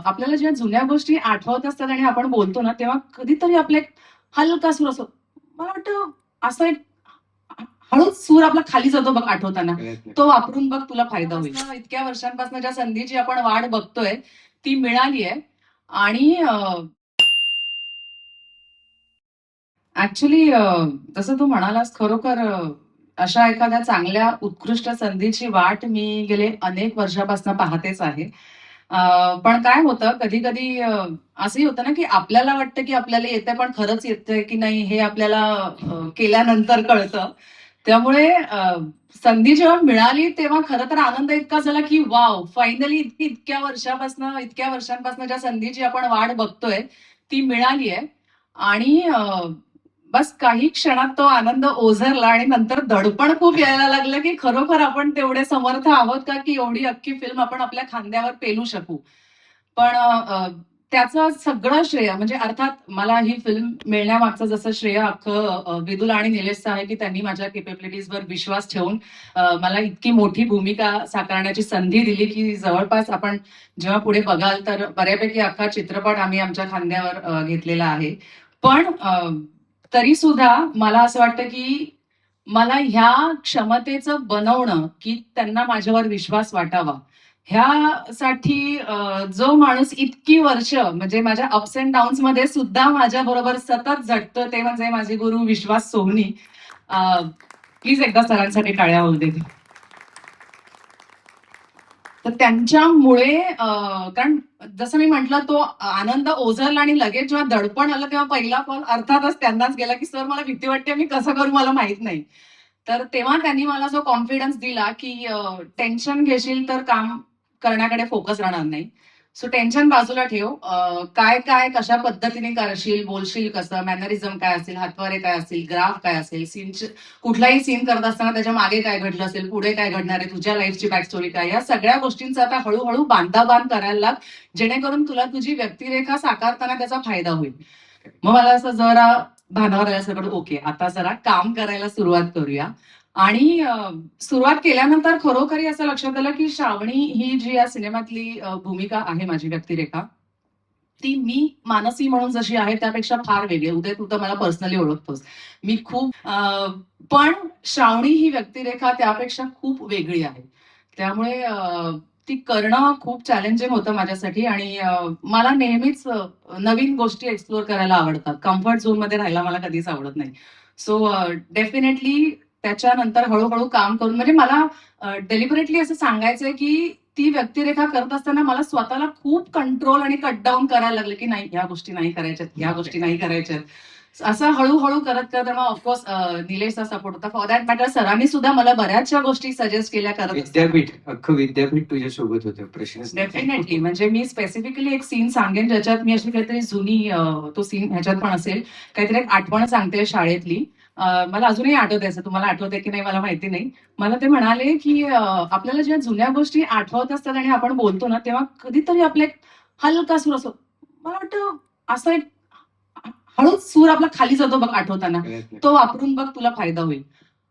आपल्याला जेव्हा जुन्या गोष्टी आठवत असतात आणि आपण बोलतो ना, तेव्हा कधीतरी आपला एक हलका सूर असतो. मला वाटतं असा एक हळूच सूर आपला खाली जातो बघ आठवताना. तो वापरून बघ तुला फायदा होईल. इतक्या वर्षांपासून ज्या संधीची आपण वाट बघतोय, ती मिळाली आहे. आणि ऍक्च्युली जसं तू म्हणालास खरोखर अशा एखाद्या चांगल्या उत्कृष्ट संधीची वाट मी गेले अनेक वर्षापासून पाहतेच आहे. पण काय होतं कधी-कधी असंही होतं ना, की आपल्याला वाटतं, की आपल्याला येतंय पण खरंच येतंय की नाही हे आपल्याला केल्यानंतर कळतं. त्यामुळे संधी जेव्हा मिळाली तेव्हा खरं तर आनंद इतका झाला, की वॉव! फायनली इतक्या वर्षांपासून ज्या संधीची आपण वाट बघतोय, ती मिळाली आहे. आणि बस काही क्षणात तो आनंद ओझरला आणि नंतर दडपण खूप यायला लागलं, की खरोखर आपण तेवढे समर्थ आहोत का, की एवढी अख्खी फिल्म आपण आपल्या खांद्यावर पेलू शकू. पण त्याचं सगळं श्रेय म्हणजे अर्थात मला ही फिल्म मिळण्यामागचं जसं श्रेय अख्खं विदुल आणि निलेशचं आहे, की त्यांनी माझ्या केपेबिलिटीजवर विश्वास ठेवून मला इतकी मोठी भूमिका साकारण्याची संधी दिली, की जवळपास आपण जेव्हा पुढे बघाल तर बऱ्यापैकी अख्खा चित्रपट आम्ही आमच्या खांद्यावर घेतलेला आहे. पण तरी सुद्धा मला असं वाटतं, की मला ह्या क्षमतेचं बनवणं, की त्यांना माझ्यावर विश्वास वाटावा. ह्यासाठी जो माणूस इतकी वर्ष म्हणजे माझ्या अप्स एंड डाउन्स मध्ये सुद्धा माझ्याबरोबर सतत झटतो ते म्हणजे माझे गुरु विश्वास सोहनी. प्लीज एकदा सरांसाठी टाळ्या होऊ दे. तर त्यांच्यामुळे कारण जसं मी म्हटलं तो आनंद ओझरला आणि लगेच जेव्हा दडपण आलं तेव्हा पहिला कॉल अर्थातच त्यांनाच गेला, की "सर मला भीती वाटते, मी कसं करू मला माहित नाही." तर तेव्हा त्यांनी मला जो कॉन्फिडन्स दिला, की टेन्शन घेशील तर काम करण्याकडे फोकस राहणार नाही. सो टेन्शन बाजूला ठेव. काय कशा पद्धतीने करशील, बोलशील कसं, मॅनरिझम काय असेल, हातवारे काय असतील, ग्राफ काय असेल, कुठलाही सीन करत असताना त्याच्या मागे काय घडलं असेल, पुढे काय घडणार आहे, तुझ्या लाईफची बॅक स्टोरी काय, या सगळ्या गोष्टींचा आता हळूहळू बांधाबांध करायला लाग, जेणेकरून तुला तुझी व्यक्तिरेखा साकारताना त्याचा फायदा होईल. मग मला असं जरा भानावर आलं सगळं ओके, आता जरा काम करायला सुरुवात करूया. आणि सुरुवात केल्यानंतर खरोखरी असं लक्षात आलं, की श्रावणी ही जी या सिनेमातली भूमिका आहे माझी व्यक्तिरेखा, ती मी मानसी म्हणून जशी आहे त्यापेक्षा फार वेगळी आहे. उदय, तू तर मला पर्सनली ओळखतोस. मी खूप पण श्रावणी ही व्यक्तिरेखा त्यापेक्षा खूप वेगळी आहे. त्यामुळे ती करणं खूप चॅलेंजिंग होतं माझ्यासाठी आणि मला नेहमीच नवीन गोष्टी एक्सप्लोर करायला आवडतात. कम्फर्ट झोनमध्ये राहायला मला कधीच आवडत नाही. सो डेफिनेटली त्याच्यानंतर हळू काम करून म्हणजे मला डेलिबरेटली असं सांगायचंय, की ती व्यक्तिरेखा करत असताना मला स्वतःला खूप कंट्रोल आणि कट डाउन करायला लागलं, की नाही ह्या गोष्टी नाही करायच्यात, ह्या गोष्टी नाही करायच्यात. असं हळू करत मग ऑफकोर्स निलेशचा सपोर्ट होता. फॉर दॅट मॅटर सरांनी सुद्धा मला बऱ्याचशा गोष्टी सजेस्ट केल्या करत विद्यापीठ अख्खं विद्यापीठ तुझ्या सोबत होतं, प्रश्नच नाही. डेफिनेटली. म्हणजे मी स्पेसिफिकली एक सीन सांगेन ज्याच्यात मी अशी काहीतरी जुनी तो सीन ह्याच्यात पण असेल. काहीतरी एक आठवण सांगते शाळेतली. मला अजूनही आठवतंय, असं तुम्हाला आठवतंय की नाही मला माहिती नाही. मला ते म्हणाले, की आपल्याला जेव्हा जुन्या गोष्टी आठवत असतात आणि आपण बोलतो ना, तेव्हा कधीतरी आपला एक हलका सूर असतो. मला वाटतं असा एक हळूच सूर आपला खाली जातो बघ आठवताना. तो वापरून बघ तुला फायदा होईल.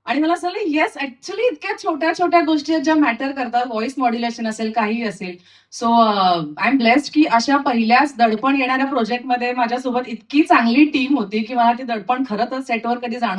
आणि मला असं येस ऍक्च्युअली इतक्या छोट्या गोष्टी आहेत ज्या मॅटर करतात. व्हॉइस मॉड्युलेशन असेल, काहीही असेल. सो आय एम ब्लेस्ड की अशा पहिल्याच दडपण येणाऱ्या प्रोजेक्टमध्ये माझ्यासोबत इतकी चांगली टीम होती, की मला ती दडपण खरं तर सेटवर कधी जाणवत